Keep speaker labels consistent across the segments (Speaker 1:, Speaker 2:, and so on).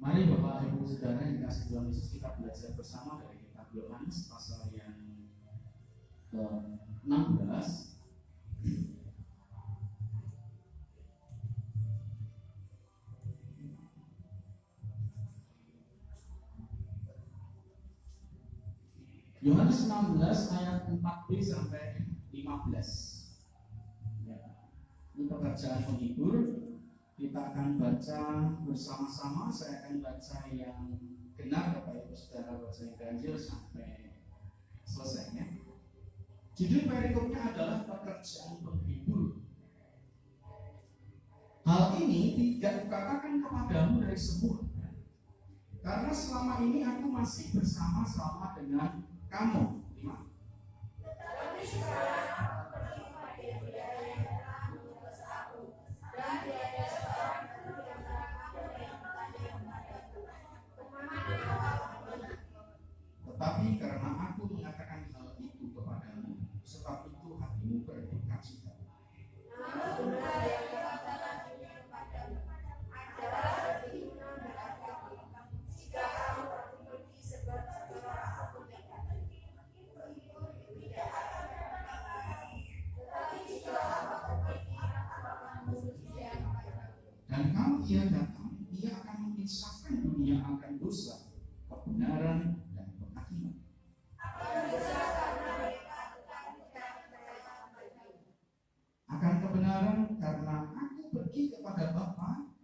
Speaker 1: Mari Bapak Ibu Saudara yang dikasihi Tuhan Yesus, kita belajar bersama dari kitab Yohanes pasal yang ke-16. Yohanes 16 ayat 4b sampai 15. Ya. Ini pekerjaan penghibur. Kita akan baca bersama-sama. Saya akan baca yang benar, Bapak Ibu Saudara baca yang ganjil sampai selesainya. Judul perikopnya adalah pekerjaan penghibur. Hal ini tidak kukatakan kepadamu dari semula, karena selama ini aku masih bersama-sama dengan kamu. Tetapi sekarang aku pergi pada dia yang telah mengutus aku, dan tiada seorang pun di antara kamu yang bertanya kepadaku, kemana kamu pergi? Tetapi karena aku mengatakan hal itu kepadamu, sebab itu hatimu berdukacita. Namun benar yang dikatakan dunia kepadamu adalah perlindungan berarti jika kamu pergi sebab secara aku tidak pergi, penghibur tidak akan datang. Tetapi jika aku pergi, aku akan menuju dia kepadamu. Dan kalau ia datang, ia akan menginsafkan dunia akan dosa, kebenaran, dan penghakiman. Akan kebenaran karena aku pergi kepada Bapa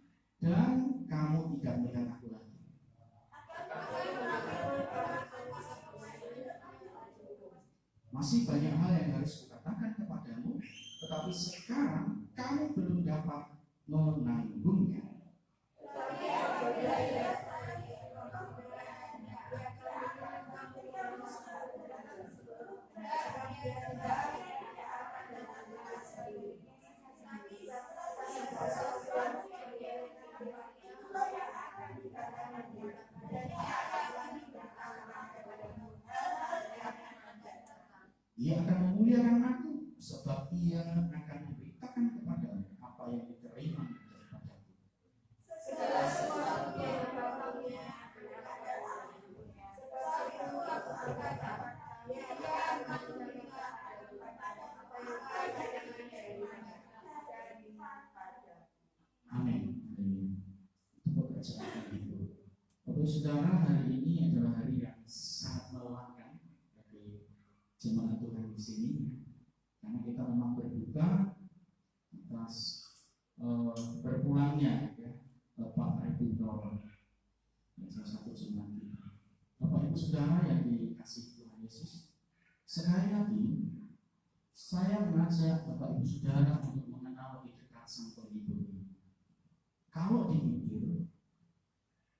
Speaker 1: dan kamu tidak melihat aku lagi. Masih banyak hal yang harus kukatakan kepadamu, tetapi sekarang kamu belum dapat menanggungnya. Ia akan memuliakan aku, sebab ia akan memberitakan kepadamu apa yang diterima daripadaku. Segala sesuatu yang Bapa-Nya sebab itu aku berkata, ia akan memberikan apa yang daripada. Amin. Itu pekerjaan itu. Bapak Saudara, hari ini adalah hari yang sangat melelahkan bagi jemaat Tuhan di sini, karena kita memang berduka atas berpulangnya Bapak Arifindor, salah satu jemaat kita. Bapak Ibu Saudara yang dikasihi Tuhan Yesus, sekali lagi saya mengajak Bapak Ibu Saudara untuk mengenal lebih dekat Sang Penghibur. Kalau dipikir,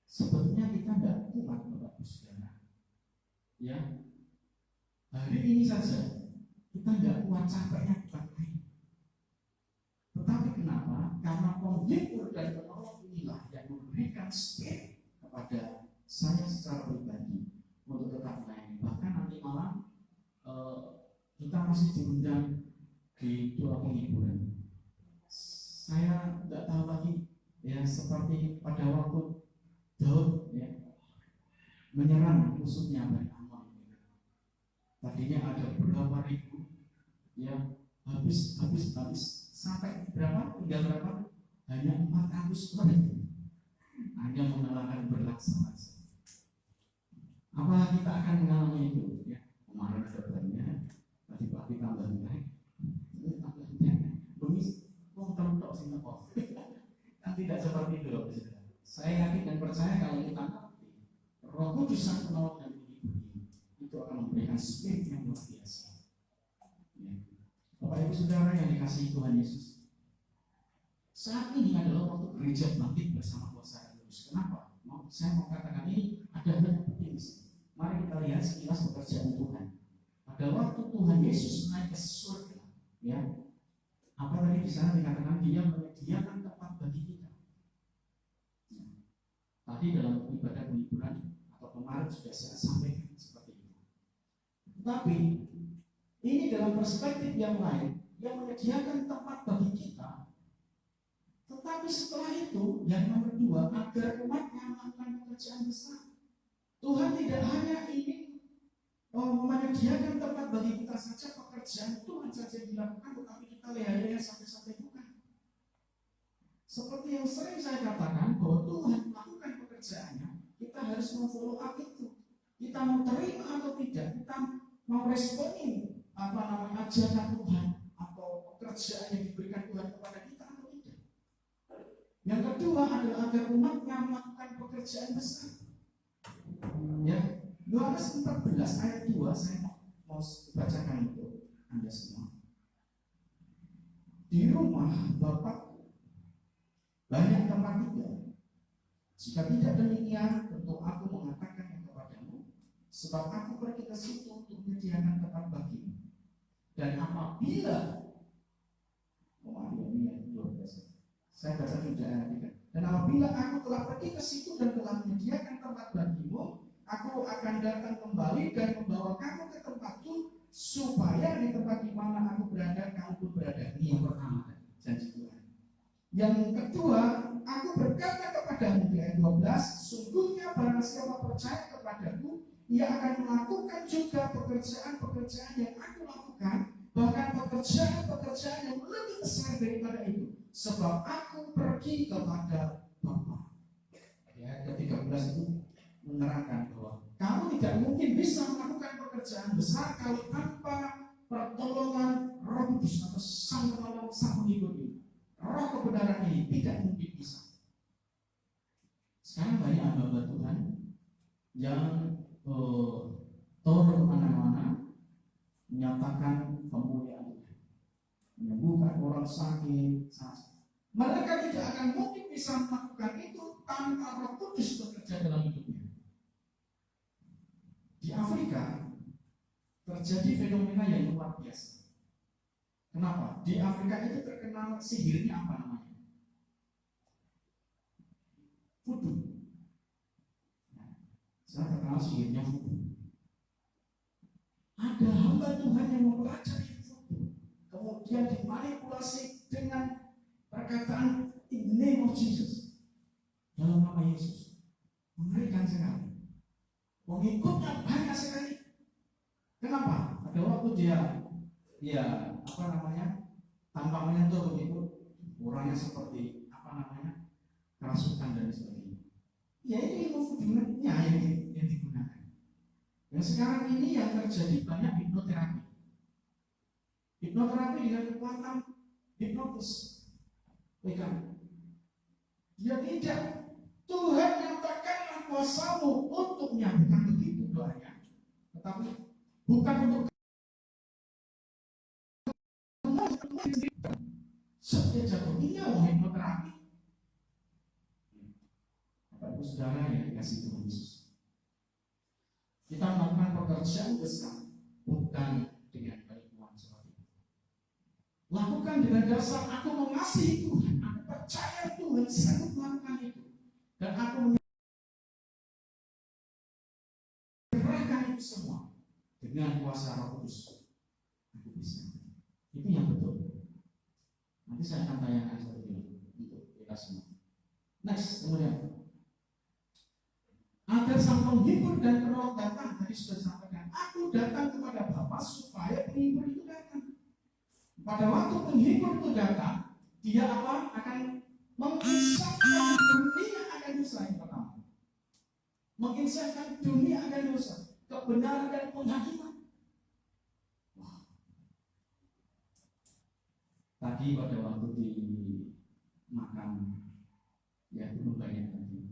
Speaker 1: sebetulnya kita tidak kuat, Bapak Ibu Saudara. Ya, hari ini saja kita tidak kuat, capeknya bukan main. Tetapi kenapa? Karena penghibur dan penolong inilah yang memberikan spirit kepada saya secara pribadi untuk tetap melayani. Bahkan nanti malam kita masih diundang di doa penghiburan. Saya tidak tahu lagi, ya, seperti pada waktu Daud, ya, menyerang musuhnya Bani Ammon. Tadinya ada berapa ribu, ya, habis sampai berapa? Tinggal berapa? Hanya 400 orang. Hanya mengalahkan berlaksana. Apa kita akan mengalami itu? Ya, kemarin sebenarnya tadi pagi tambah naik, bemis, tok Singapura. Kan tidak seperti itu, loh. Saya yakin dan percaya kalau kita ngerti Roh Kudus Sang Penolong dan Penghibur itu akan memberikan spirit yang luar biasa. Ya. Bapak Ibu Saudara yang dikasihi Tuhan Yesus, saat ini adalah waktu gereja bangkit bersama kuasa Roh Kudus. Kenapa? Saya mau katakan ini ada hal yang penting. Mari kita lihat sekilas pekerjaan Tuhan. Pada waktu Tuhan Yesus naik ke surga, ya, apa tadi di sana dikatakan Dia menyediakan tempat bagi kita. Ya. Tadi dalam ibadah penghiburan atau kemarin sudah saya sampaikan seperti itu. Tetapi ini dalam perspektif yang lain, yang menyediakan tempat bagi kita. Tetapi setelah itu, yang nomor 2, agar umatnya melakukan pekerjaan besar. Tuhan tidak hanya ingin menyediakan tempat bagi kita saja, pekerjaan Tuhan saja dilakukan, tetapi kita leha-leha sampai-sampai bukan. Seperti yang sering saya katakan, bahwa Tuhan melakukan pekerjaannya, kita harus memfollow up itu. Kita mau terima atau tidak, kita mau responi ajakan Tuhan atau pekerjaan yang diberikan Tuhan kepada kita atau tidak. Yang kedua adalah agar umatnya melakukan pekerjaan besar. Ya, Yohanes 14 ayat 2 saya mau bacakan untuk Anda semua. Di rumah Bapa banyak tempat tinggal. Jika tidak demikian, tentu aku mengatakannya kepadamu, sebab aku pergi ke situ untuk menyediakan tempat bagimu. Dan apabila saya baca juga ayat 3. Dan apabila aku telah pergi ke situ dan telah menyediakan tempat bagimu, aku akan datang kembali dan membawa kamu ke tempatku, supaya di tempat di mana aku berada, kamu pun berada. Ini yang pertama, janji Tuhan. Yang kedua, aku berkata kepadamu di ayat 12, sungguhnya barang siapa percaya kepadaku, ia akan melakukan juga pekerjaan-pekerjaan yang aku lakukan, bahkan pekerjaan-pekerjaan yang lebih besar daripada itu, sebab aku pergi kepada Bapa. Ayat ke-13 itu menerangkan bahwa kamu tidak mungkin bisa melakukan pekerjaan besar kalau tanpa pertolongan Roh Kudus atau Sang Penolong, Sang Penghibur ini. Roh kebenaran ini tidak mungkin bisa. Sekarang banyak hamba Tuhan yang turun kemana-mana menyatakan kemuliaan Tuhan, menyembuhkan orang sakit. Mereka tidak akan mungkin bisa melakukan itu tanpa Roh Kudus bekerja dalam hidupnya. Di Afrika terjadi fenomena yang luar biasa. Kenapa? Di Afrika itu terkenal sihirnya apa namanya? Voodoo. Saya terkenal sihirnya voodoo. Ada hamba Tuhan yang mempelajari voodoo, kemudian dimanipulasi dengan perkataan in the name of Jesus, dalam nama Yesus. Mengerikan sekali. Pengikutnya banyak sekali. Kenapa? Ada waktu dia tanpa menyentuh begitu, orangnya seperti kerasukan dan sebagainya. Ya ini ilmu voodoo-nya yang digunakan. Dan sekarang ini yang terjadi banyak hipnoterapi. Hipnoterapi dengan kekuatan hipnotis. Pegang. Dia tidak. Tuhan nyatakanlah kuasamu untuknya, bukan begitu doanya, tetapi bukan untuk setiap jatuh dia mau hipnoterapi. Bapak Ibu Saudara yang dikasih Tuhan Yesus, kita melakukan pekerjaan besar bukan dengan bantuan seperti itu. Lakukan dengan dasar aku mengasihi Tuhan, aku percaya Tuhan sanggup melakukan itu, dan aku menyerahkan itu semua dengan kuasa Roh Kudus. Aku bisa. Itu yang betul. Nanti saya akan tanyakan seperti ini untuk kita semua. Next, kemudian agar Sang Penghibur dan Penolong datang. Tadi sudah disampaikan, aku datang kepada Bapa supaya penghibur itu datang. Pada waktu penghibur itu datang, dia akan mengisahkan dunia akan dosa yang pertama. Mengisahkan dunia akan dosa, kebenaran dan penghakiman. Tadi pada waktu di makan ya belum banyak tadi,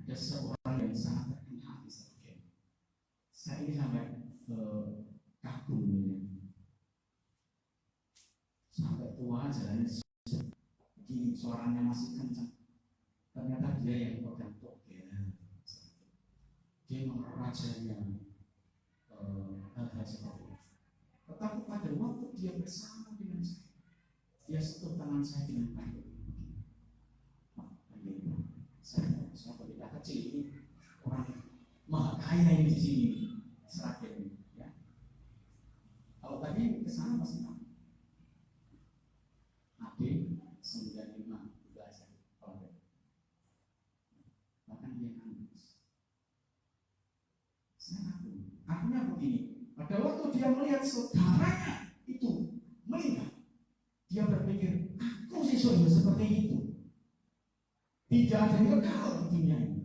Speaker 1: ada seorang yang sangat terkenal di Sragen. Saya ini sampai kagum ini. Sampai tua jalannya gini, suaranya masih kencang. Ternyata dia yang pegang togel. Dia merajanya hal-hal seperti itu. Tetapi pada waktu dia bersama dengan saya, dia sentuh tangan saya dengan baik. Saya tidak kecil ini, orang maha kaya ini di sini, Sragen. Ya. Kalau tadi ke sana masih tahu. AD 95 belajar. Bahkan dia nangis. Saya takut. Artinya begini, pada waktu dia melihat saudaranya itu meninggal, dia berpikir, aku sesungguhnya seperti itu. Tidak ada yang kekal di dunia ini.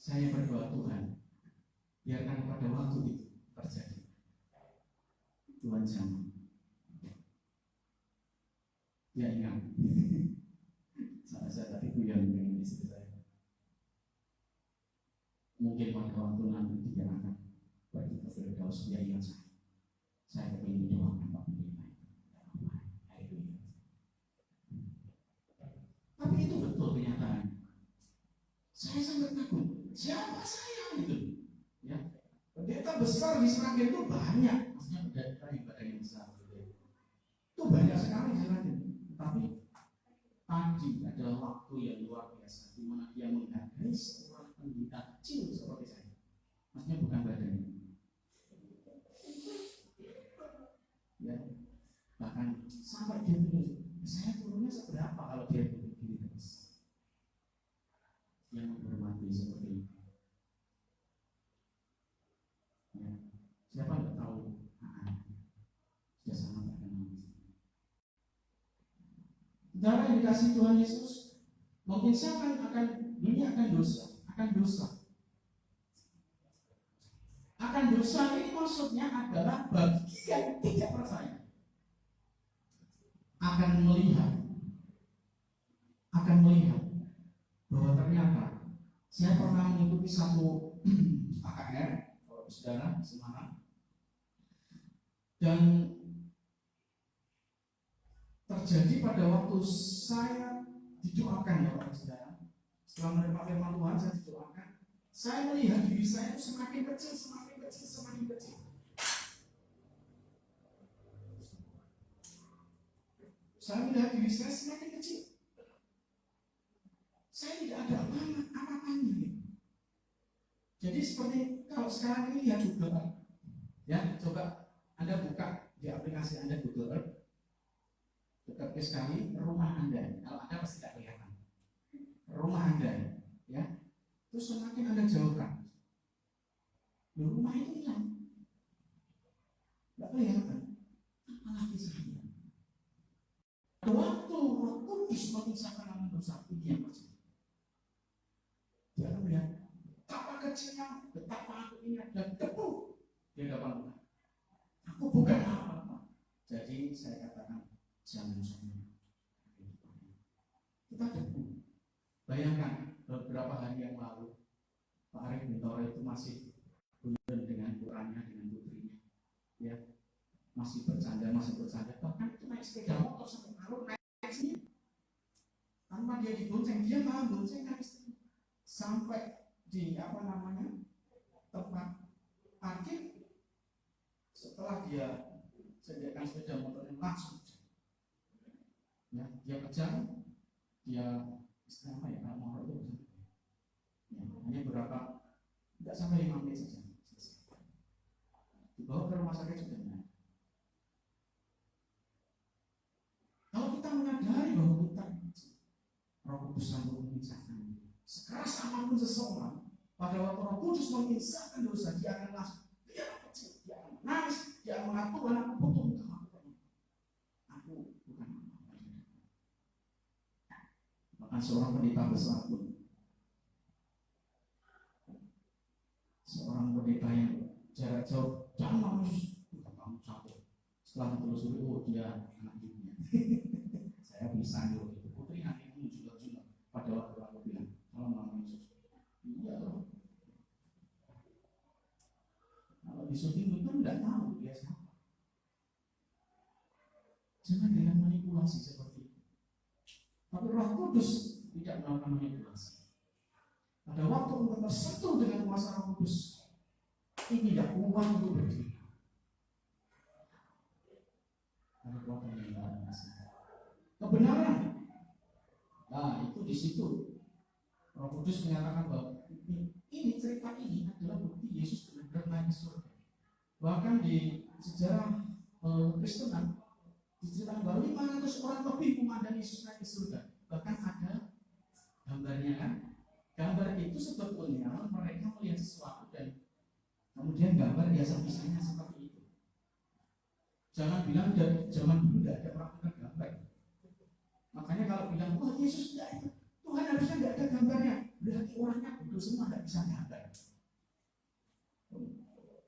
Speaker 1: Saya berdoa, Tuhan, biarkan pada waktu itu terjadi. Tuhan jangan. Ya ingat, saya tadi itu yang dengan istri saya. Mungkin pada waktu nanti dia akan pergi ke Firdaus, dia ingat saya. Saya ingin doakan Pak Bima itu. Tapi itu betul kenyataan. Saya sangat takut. Siapa saya itu? Ya, pendeta besar di Seragen itu banyak. Maksudnya pendeta yang badannya besar. Itu banyak sekali di Seragen. Tapi tadi adalah waktu yang luar biasa, di mana dia menghargai seorang pendeta kecil seperti saya. Maksudnya bukan badannya. Ya, bahkan sampai dia bilang, saya turunnya seberapa kalau dia turun gini terus. Yang menghormati seperti itu. Ya, siapa nggak tahu? Sudah sangat terkenal. Saudara yang dikasih Tuhan Yesus, mengisahkan akan dunia akan dosa. Akan dosa ini maksudnya adalah bagi yang tidak percaya. Akan melihat bahwa ternyata saya pernah mengikuti satu AKR, saudara Semarang, dan terjadi pada waktu saya didoakan ya Bapak Saudara. Setelah menerima firman Tuhan, saya didoakan. Saya melihat diri saya itu semakin kecil. Saya melihat diri saya semakin kecil. Saya tidak ada apa-apanya. Jadi seperti kalau sekarang ini lihat Google Earth. Ya, coba Anda buka di aplikasi Anda Google Earth. Dekat sekali rumah Anda. Kalau Anda pasti tidak kelihatan. Rumah Anda, ya. Terus semakin Anda jauhkan, rumah itu hilang. Tidak kelihatan. Apalagi saya. Waktu Roh Kudus mengisahkan alam dosa ini yang kecil. Dia akan melihat betapa kecilnya, betapa aku ini ada debu di hadapan. Aku bukan apa-apa. Jadi saya katakan jangan sombong. Kita debu. Bayangkan beberapa hari yang lalu Pak Arif Bintoro itu masih berhubungan dengan putranya, dengan putrinya, ya, masih bercanda, bahkan itu naik sepeda motor sampai malu naik sini, tanpa dia dibonceng, dia malah bonceng naik sini, sampai di tempat parkir. Setelah dia sediakan sepeda motornya langsung, ya, dia kejar, dia istilah kalau mau itu ya, hanya berapa, tidak sampai 5 menit saja dibawa ke rumah sakit sudah naik. Kalau kita menyadari bahwa kita Roh Kudus sanggup mengisahkan, sekeras apapun seseorang, pada waktu Roh Kudus mengisahkan dosa, dia akan langsung, dia kecil, dia akan menangis, dia akan mengatakan aku butuh engkau, aku bukan apa-apa. Bahkan seorang pendeta besar pun, seorang pendeta yang jarak jauh, jangan kamu capek. Setelah ditelusuri, oh dia anak ibunya. Saya bisa itu. Putri nanti juga pada waktu aku bilang, kalau nama Yesus, iya loh. Kalau disuruh itu tidak tahu dia siapa. Jangan dengan manipulasi seperti itu. Tapi Roh Kudus tidak melakukan manipulasi. Pada waktu engkau tersentuh dengan kuasa Roh Kudus, ini tidak kuat untuk berdiri. Ada kuasa yang tidak ada. Kebenaran. Nah, itu di situ Roh Kudus menyatakan bahwa ini cerita ini adalah bukti Yesus benar-benar naik ke surga. Bahkan di sejarah Kristenan diceritakan bahwa 500 orang lebih memandang Yesus naik ke surga. Bahkan ada itu sebetulnya mereka melihat sesuatu dan kemudian gambar biasa-biasanya seperti itu. Jangan bilang dari zaman dulu tidak ada praktek gambar. Makanya kalau bilang, wah Yesus tidak itu, Tuhan harusnya tidak ada gambarnya. Berarti orangnya bodoh semua, tidak bisa gambar.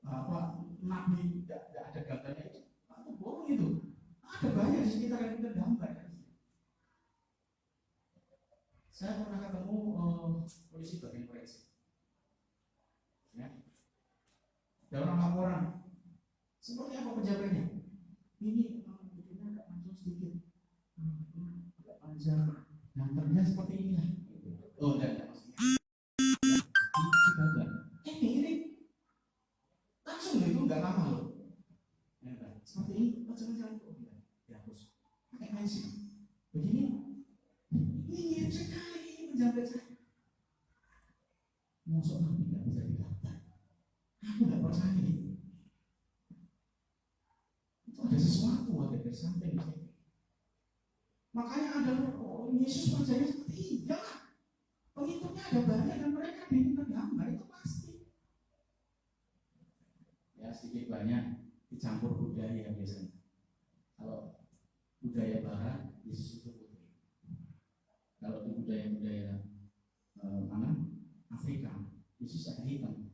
Speaker 1: Apa Nabi tidak ada gambarnya itu? Itu bohong itu. Ada banyak di sekitar yang kita gambar. Saya pernah ketemu polisi bagian forensik. Ya. Ada orang laporan. Seperti apa penjaganya? Ini begini agak panjang sedikit. Agak panjang. Gambarnya seperti ini lah. Oh, enggak maksudnya. Ini gambar. Mirip. Langsung loh, itu enggak lama loh. Ya, seperti ini. Oh, jangan-jangan kok dihapus. Pakai pensil. Begini. Ini mirip sekali. Ini penjabat saya. Masuk Nabi enggak bisa digambar. Aku enggak percaya itu. Ada sesuatu ada dari samping di sini. Makanya ada Yesus wajahnya seperti ini. Jangan. Pengikutnya ada banyak dan mereka diminta gambar itu pasti. Ya sedikit banyak dicampur budaya biasanya. Kalau budaya Barat, Yesus itu putih. Kalau di budaya mana? Afrika, Yesus ada hitam.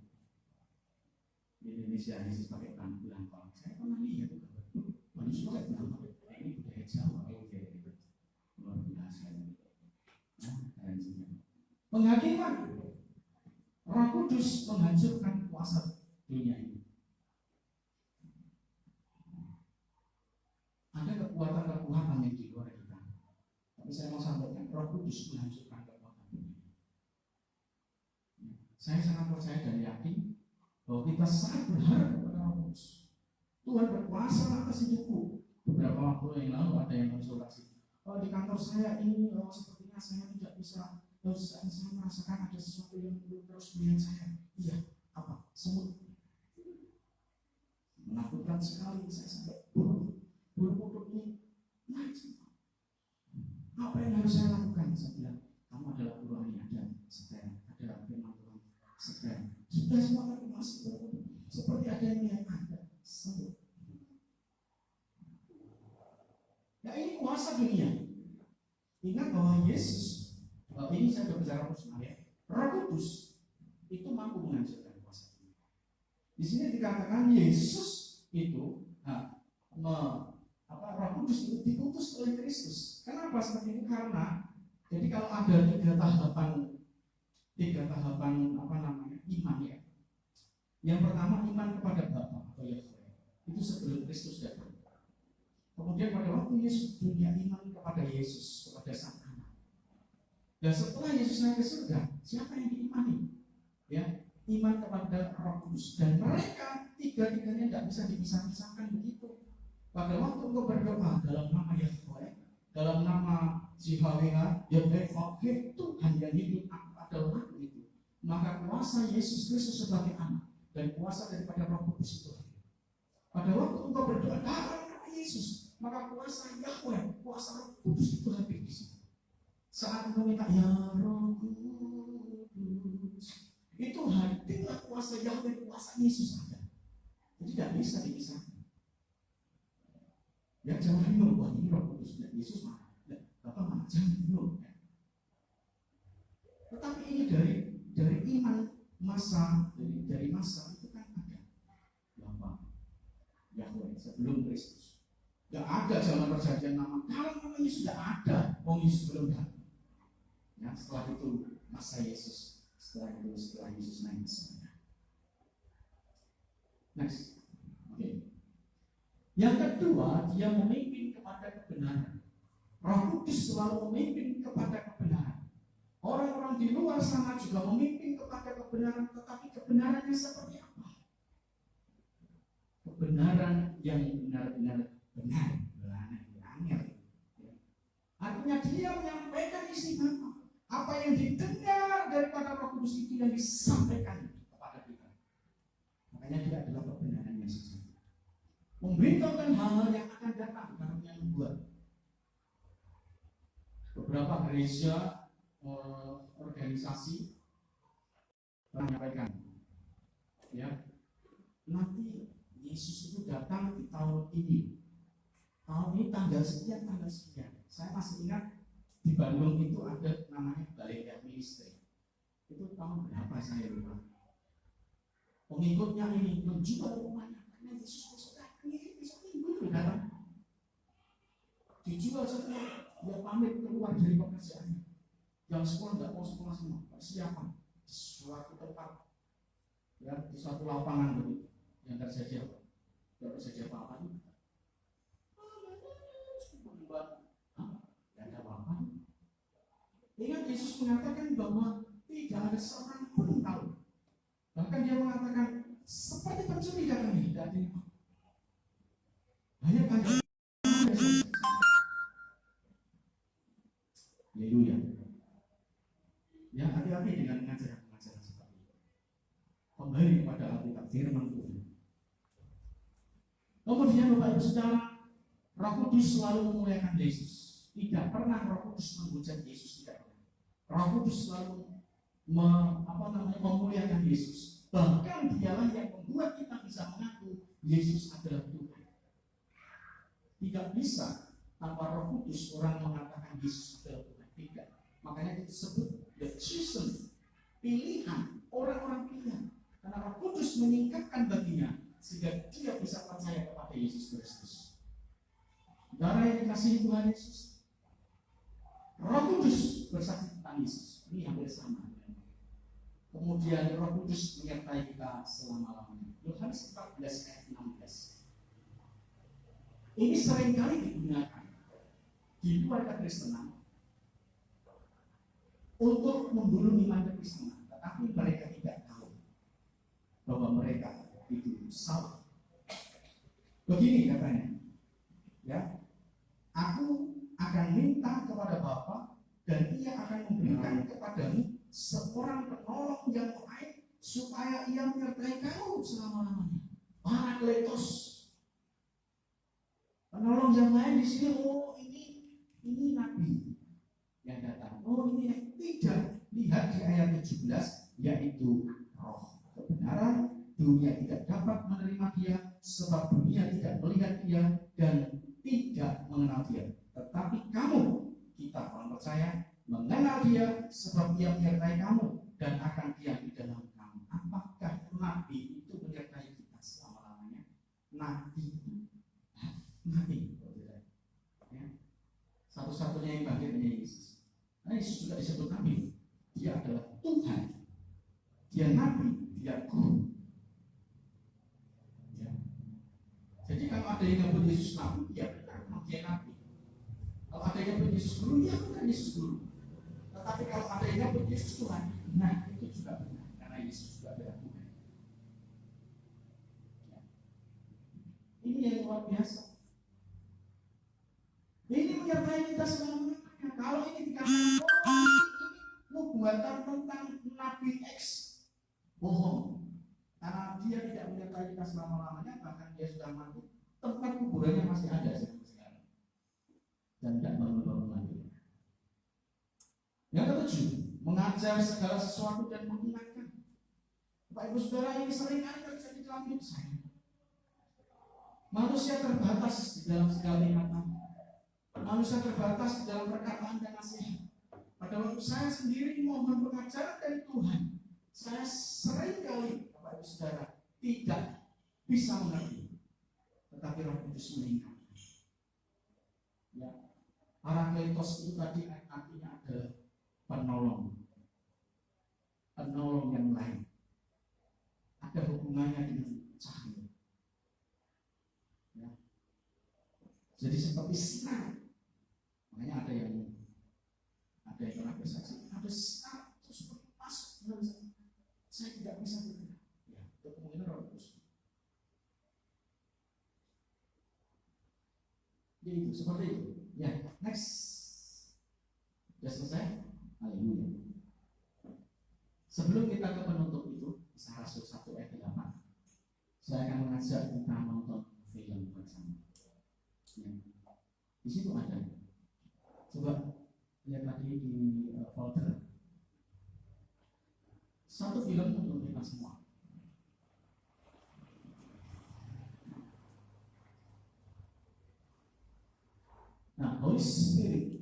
Speaker 1: Di Indonesia Yesus pakai tampilan kolak. Saya pernah lihat itu. Manusia pakai tampilan. Ini budaya Jawa, budaya itu luar biasa. Nah, penghakiman. Roh Kudus menghancurkan kuasa dunia ini. Ada kekuatan-kekuatan yang di luar kita. Tapi saya mau sampaikan, Roh Kudus menghancurkan kekuatan dunia. Saya sangat percaya dan yakin bahwa kita sangat berharap kepada Roh Kudus. Tuhan berkuasa atas hidupku. Beberapa waktu yang lalu ada yang konsultasi. Oh, di kantor saya ini sepertinya saya tidak bisa. Saya merasakan ada sesuatu yang terus melihat saya. Iya, apa? Semut. Menakutkan sekali. Saya sampai bulu ini naik semua. Apa yang harus saya lakukan? Saya bilang, kamu adalah buruan yang ada sekarang. Ada firman Tuhan sekarang. Sudah semua tapi masih seperti ada yang ada. Semut. Ya ini kuasa dunia. Ingat bahwa Yesus, ini saya berbicara personal ya, Roh Kudus itu mampu menghancurkan kuasa dunia. Di sini dikatakan Yesus itu, Roh Kudus itu diutus oleh Kristus. Kenapa seperti itu? Karena jadi kalau ada tiga tahapan iman ya. Yang pertama iman kepada Bapa atau Yahweh. Itu sebelum Kristus datang. Kemudian pada waktu Yesus dunia iman kepada Yesus, kepada Sang Anak. Dan setelah Yesus naik ke surga, siapa yang diimani? Ya, iman kepada Roh Kudus. Dan mereka tiga-tiganya tidak bisa dipisah-pisahkan begitu. Pada waktu engkau berdoa dalam nama Yahweh, dalam nama Yahweh, Tuhan yang hidup adalah itu. Maka kuasa Yesus Kristus sebagai anak dan kuasa daripada Roh Kudus itu. Pada waktu engkau berdoa dalam nama Yesus, maka kuasa Yahweh, kuasa Roh Kudus itu hadir di sini. Saat engkau minta ya Roh Kudus, itu hadirlah kuasa Yahweh, kuasa Yesus ada. Jadi tidak bisa dipisahkan. Ya jangan bingung, wah ini Roh Kudus dan Yesus mana? Bapak mana? Jangan bingung. Tetapi ini dari iman masa dari masa itu kan ada Bapak Yahweh sebelum Kristus. Tidak ada zaman perjanjian lama. Kalau nama Yesus tidak ada, Yesus belum datang. Ya, setelah itu masa Yesus, setelah Yesus naik ke surga. Next, oke. Yang kedua, dia memimpin kepada kebenaran. Roh Kudus selalu memimpin kepada kebenaran. Orang-orang di luar sana juga memimpin kepada kebenaran, tetapi kebenarannya seperti apa? Kebenaran yang benar-benar benar. Artinya dia menyampaikan isi apa yang didengar daripada Roh Kudus itu yang disampaikan kepada kita. Makanya dia adalah kebenaran yang sesungguhnya. Memberitakan hal-hal yang akan datang, bukan yang membuat. Beberapa gereja organisasi menyampaikan, ya, nanti Yesus itu datang di tahun ini. Tahun ini tanggal sekian, tanggal sekian. Saya masih ingat di Bandung itu ada namanya Balai Ministry. Itu tahun berapa saya lupa. Pengikutnya ini menjual rumahnya karena Yesus besok minggu datang. Dijual setelah dia pamit keluar dari pekerjaannya. Yang sekolah nggak mau sekolah semua, persiapan di suatu tempat, ya, di suatu lapangan begitu. Yang terjadi apa? Tidak terjadi apa-apa itu. Tidak ada apa-apa. Ingat Yesus mengatakan bahwa tidak ada seorang pun tahu. Bahkan dia mengatakan seperti pencuri datangnya, tidak ada yang tahu. Hanya tanda. Haleluya. Ya, hati-hati dengan pengajaran-pengajaran seperti itu. Kembali kepada Alkitab firman Tuhan. Kemudian Bapak Ibu Saudara, Roh Kudus selalu memuliakan Yesus. Tidak pernah Roh Kudus menghujat Yesus, tidak pernah. Roh Kudus selalu memuliakan Yesus. Bahkan dialah yang membuat kita bisa mengaku Yesus adalah Tuhan. Tidak bisa tanpa Roh Kudus orang mengatakan Yesus adalah Tuhan. Tidak. Makanya disebut the chosen, pilihan, orang-orang pilihan. Karena Roh Kudus menyingkapkan baginya sehingga dia bisa percaya kepada Yesus Kristus. Saudara yang dikasihi Tuhan Yesus, Roh Kudus bersaksi tentang Yesus. Ini hampir sama. Kemudian Roh Kudus menyertai kita selama-lamanya. Yohanes 14 ayat 16. Ini seringkali digunakan di luar kekristenan untuk membunuh iman kekristenan, tetapi mereka tidak tahu bahwa mereka itu salah. Begini katanya, ya, aku akan minta kepada Bapa dan Ia akan memberikan kepadamu seorang penolong yang lain supaya Ia menyertai kamu selama-lamanya. Parakletos. Penolong yang lain di sini, oh ini nabi yang datang. Oh ini tidak. Lihat di ayat 17, yaitu Roh kebenaran. Dunia tidak dapat menerima dia, sebab dunia tidak melihat dia dan tidak mengenal dia. Tetapi kamu, kita orang percaya, mengenal dia sebab dia menyertai kamu dan akan diam di dalam kamu. Apakah nabi itu menyertai kita selama-lamanya? Nabi itu nabi, ya. Satu-satunya yang bangkit hanya Yesus. Nah, Yesus juga disebut nabi. Dia adalah Tuhan. Dia nabi, dia guru. Ya. Jadi kalau ada yang nyebut Yesus nabi, ya benar, dia nabi. Kalau ada yang nyebut Yesus guru, ya bukan Yesus guru. Tetapi kalau ada yang nyebut Yesus Tuhan, nah itu juga benar, karena Yesus juga adalah Tuhan. Ya. Ini yang luar biasa. Ini menyertai kita selamanya. Kalau ini dikatakan ini nubuatan tentang Nabi X, bohong. Karena dia tidak menyertai kita selama-lamanya, bahkan dia sudah mati, tempat kuburannya masih ada sampai sekarang. Dan tidak bangun-bangun lagi. Yang ketujuh, mengajar segala sesuatu dan mengingatkan. Bapak Ibu Saudara, ini sering kali terjadi dalam hidup saya. Manusia terbatas di dalam segala ingatan. Manusia terbatas di dalam perkataan dan nasihat. Pada waktu saya sendiri mohon pengajaran dari Tuhan, saya sering kali, Bapak Ibu Saudara, tidak bisa mengerti. Tetapi Roh Kudus mengingatkan. Ya, Parakletos itu tadi artinya adalah penolong. Penolong yang lain. Ada hubungannya dengan cahaya. Ya. Jadi seperti sinar. Makanya ada yang pernah bersaksi, ada sinar terus masuk dalam saya tidak bisa bergerak. Ya, itu kemungkinan Roh Kudus. Jadi itu seperti itu. Ya, next. Sudah selesai? Haleluya. Sebelum kita ke penutup itu, Kisah Rasul 1 ayat 8, saya akan mengajak kita menonton film bersama. Ya. Di situ ada. Coba lihat tadi di folder. Satu film Holy Spirit.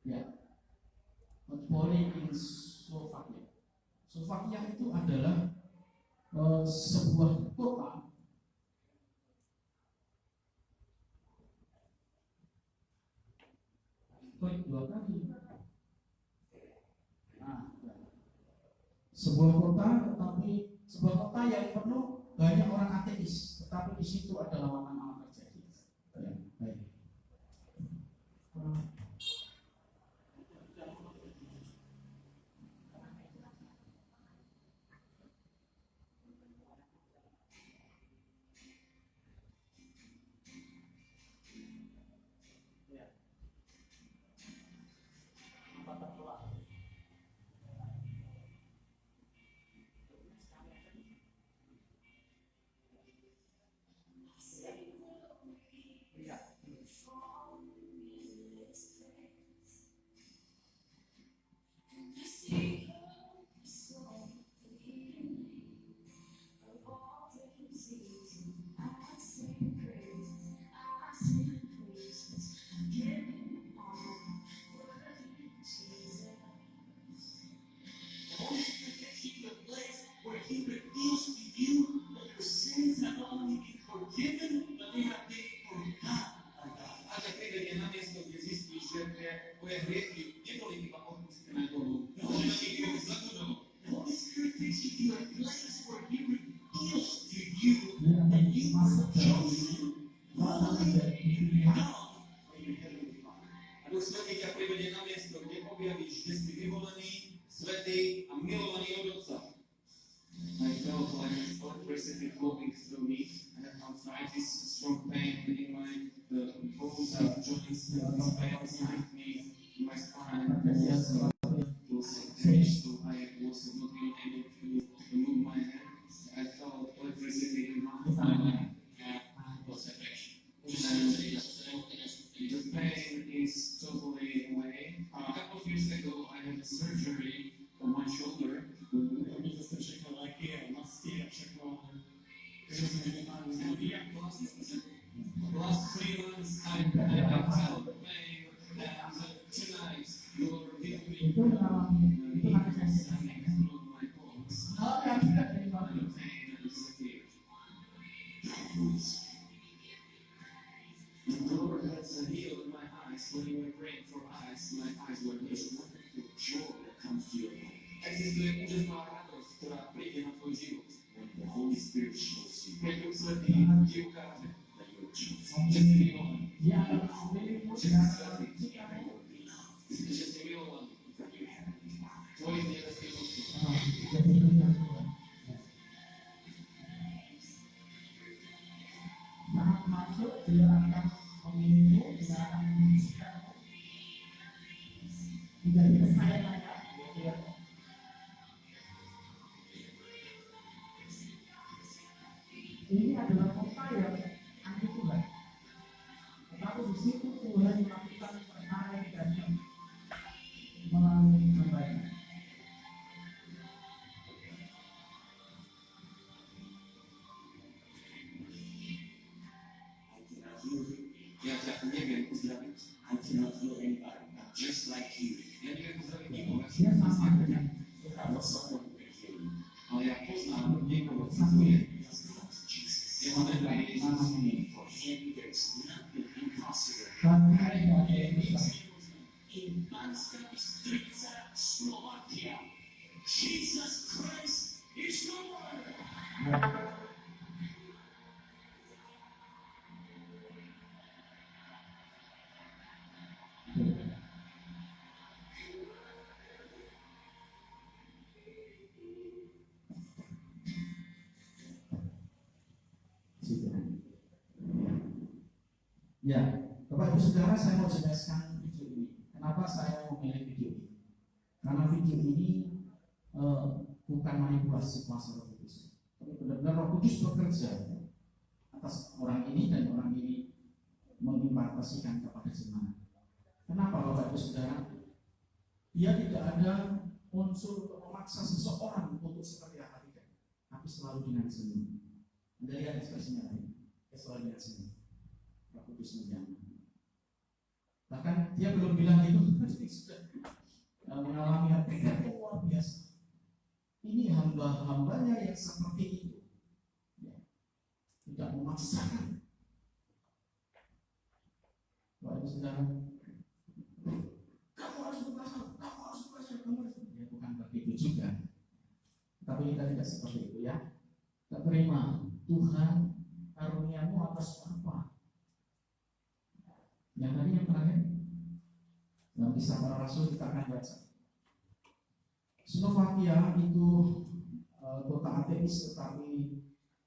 Speaker 1: Ya, outpouring in Slovakia. Slovakia itu adalah sebuah kota dua kali. Sebuah kota, tetapi sebuah kota yang penuh banyak orang ateis, tetapi di situ ada lawanan terjadi. Ya, baik. Ini adalah kota yang anti Tuhan. Tetapi di situ Tuhan melakukan perkara dan melalui kebaikan. Dia sama dengan Jesus Christ is Lord. Ya, Bapak Ibu Saudara, saya mau jelaskan video ini. Kenapa saya memilih video ini? Karena video ini bukan manipulasi kuasa Roh Kudus, tapi benar-benar Roh Kudus bekerja atas orang ini dan orang ini mengimpartasikan kepada jemaat. Kenapa Bapak Ibu Saudara? Dia tidak ada unsur untuk memaksa seseorang untuk seperti apa tidak, tapi selalu dengan senyum. Anda lihat ekspresinya tadi, selalu dengan senyum. Roh Kudus menjamin. Bahkan dia belum bilang itu, sudah mengalami hati yang luar biasa. Ini hamba-hambanya yang seperti itu, ya, tidak memaksakan. Wahai saudara, kamu harus berpuasa, kamu harus berpuasa, kamu harus. Ya, bukan begitu juga. Tapi kita tidak seperti itu, ya. Kita terima Tuhan karuniamu atas apa? Yang tadi yang terakhir dalam Kisah Para Rasul kita akan baca. Slovakia itu kota ateis, tetapi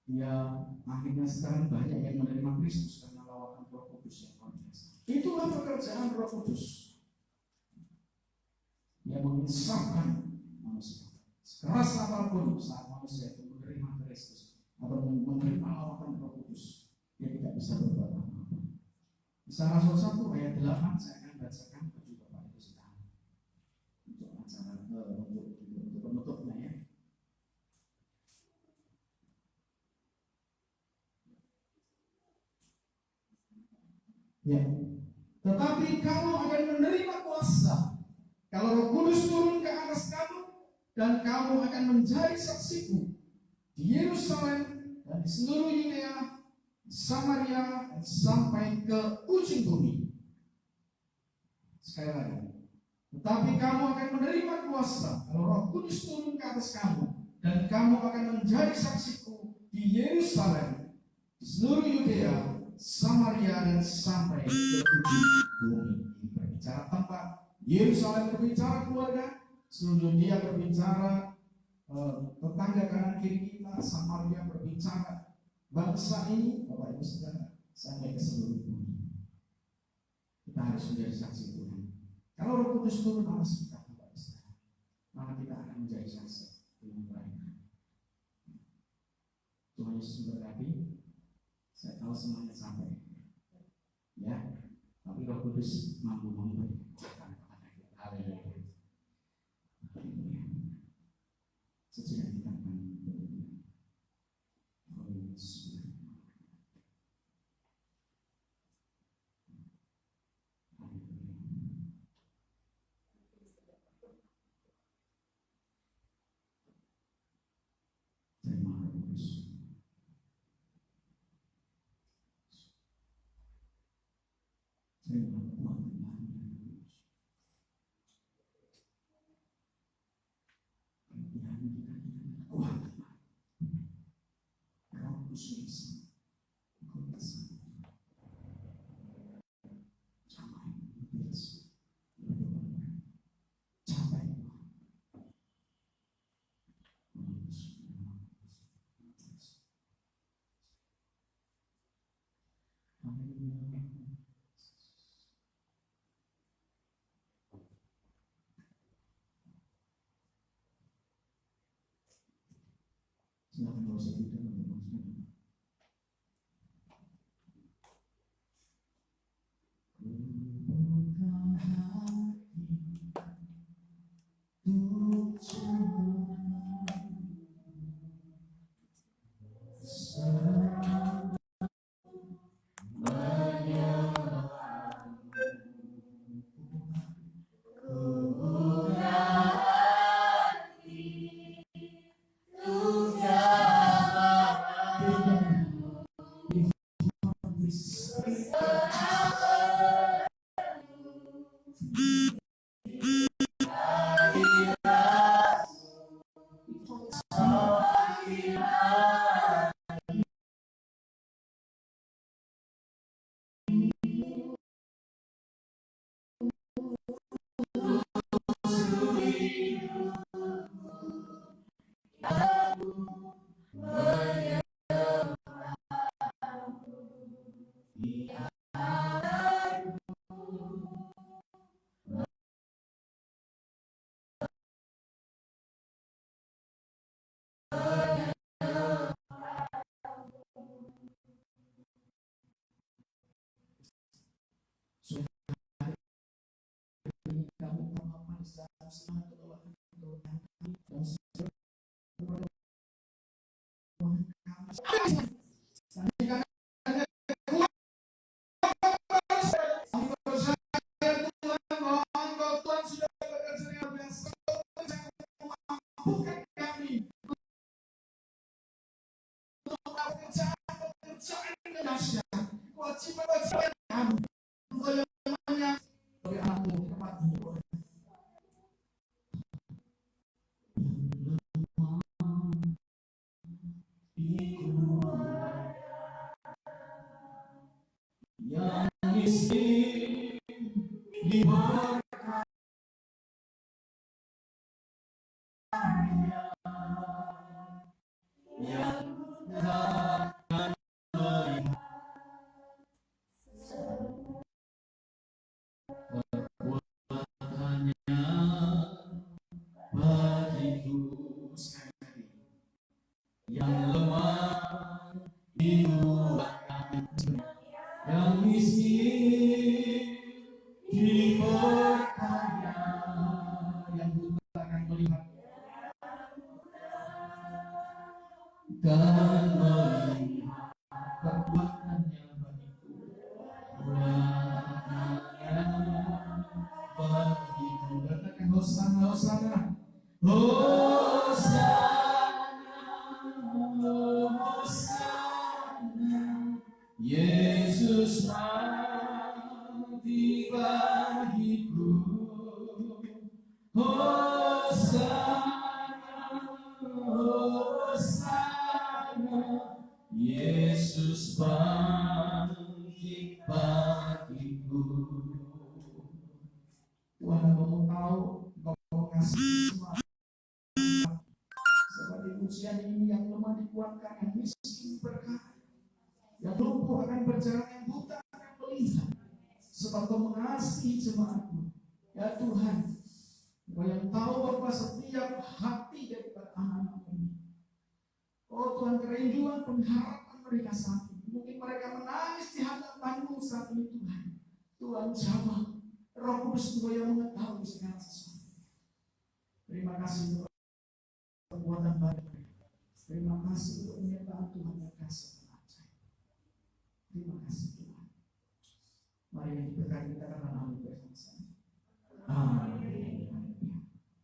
Speaker 1: dia akhirnya sekarang banyak yang menerima Kristus karena lawatan Roh Kudus yang luar biasa. Itulah pekerjaan Roh Kudus yang menginsafkan manusia. Sekeras apapun saat manusia itu menerima Kristus atau menerima lawatan Roh Kudus, dia tidak bisa berbuat apa-apa. Kisah Rasul 1 ayat 8 saya akan bacakan bagi Bapak Ibu sekalian untuk acara untuk penutupnya, ya. Ya. Tetapi kamu akan menerima kuasa kalau Roh Kudus turun ke atas kamu, dan kamu akan menjadi saksiku di Yerusalem dan di seluruh Yudea, Samaria, dan sampai ke ujung bumi. Sekali lagi. Tetapi kamu akan menerima kuasa kalau Roh Kudus turun ke atas kamu, dan kamu akan menjadi saksiku di Yerusalem, di seluruh Yudea, Samaria, dan sampai ke ujung bumi. Ini berbicara tempat. Yerusalem berbicara keluarga, seluruh Yudea berbicara tetangga kanan kiri kita, Samaria berbicara bangsa ini, Bapak Ibu Saudara, sampai ke seluruh bumi. Kita harus menjadi saksi Tuhan. Kalau Roh Kudus turun atas kita, Bapak Ibu Saudara, maka kita akan menjadi saksi dengan baik. Tuhan Yesus berkati. Saya tahu semuanya sampai, ya, tapi Roh Kudus mampu memberi kekuatan kepada kita. Haleluya. Sesudah kita akan berdoa. Terima kasih. Terima kasih. Silakan kalau saya tidak menjelaskan. mampukan kami untuk melakukan pekerjaan yang dahsyat, kewajiban kami, goyangannya sebagai anakmu tempat hidup. Yang miskin diberkati, yang takkan melihat perbuatannya bagiku, yang lemah dibuatkan, yang miskin diperkaya, yang buta akan melihat dan melihat perbuatannya bagiku, perbuatannya bagiku. Katakan Hosana, Hosana, Hosana, Hosana, Yesus mati bagiku. Hosana, Hosana, Yesus bangkit bagiku. Tuhan mau tahu, mau kasih semua. Seperti ujian ini, yang lemah dikuatkan, yang miskin berkata, yang lumpuh akan berjalan, yang buta akan melihat. Sebab Kau mengasihi jemaat-Mu. Ya Tuhan, Kau yang tahu bahwa setiap hati daripada anak-anak ini. Oh Tuhan, kerinduan pengharapan mereka saat ini. Mungkin mereka menangis di hadapan-Mu saat ini Tuhan. Tuhan jawab. Roh Kudus Kau yang mengetahui segala sesuatu. Terima kasih untuk perbuatan baik mereka. Terima kasih untuk penyertaan Tuhan yang kasih dan ajaib. Terima kasih Tuhan. Mari diberkati kita karena amin bersama-sama. Amin.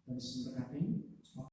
Speaker 1: Terus berkati.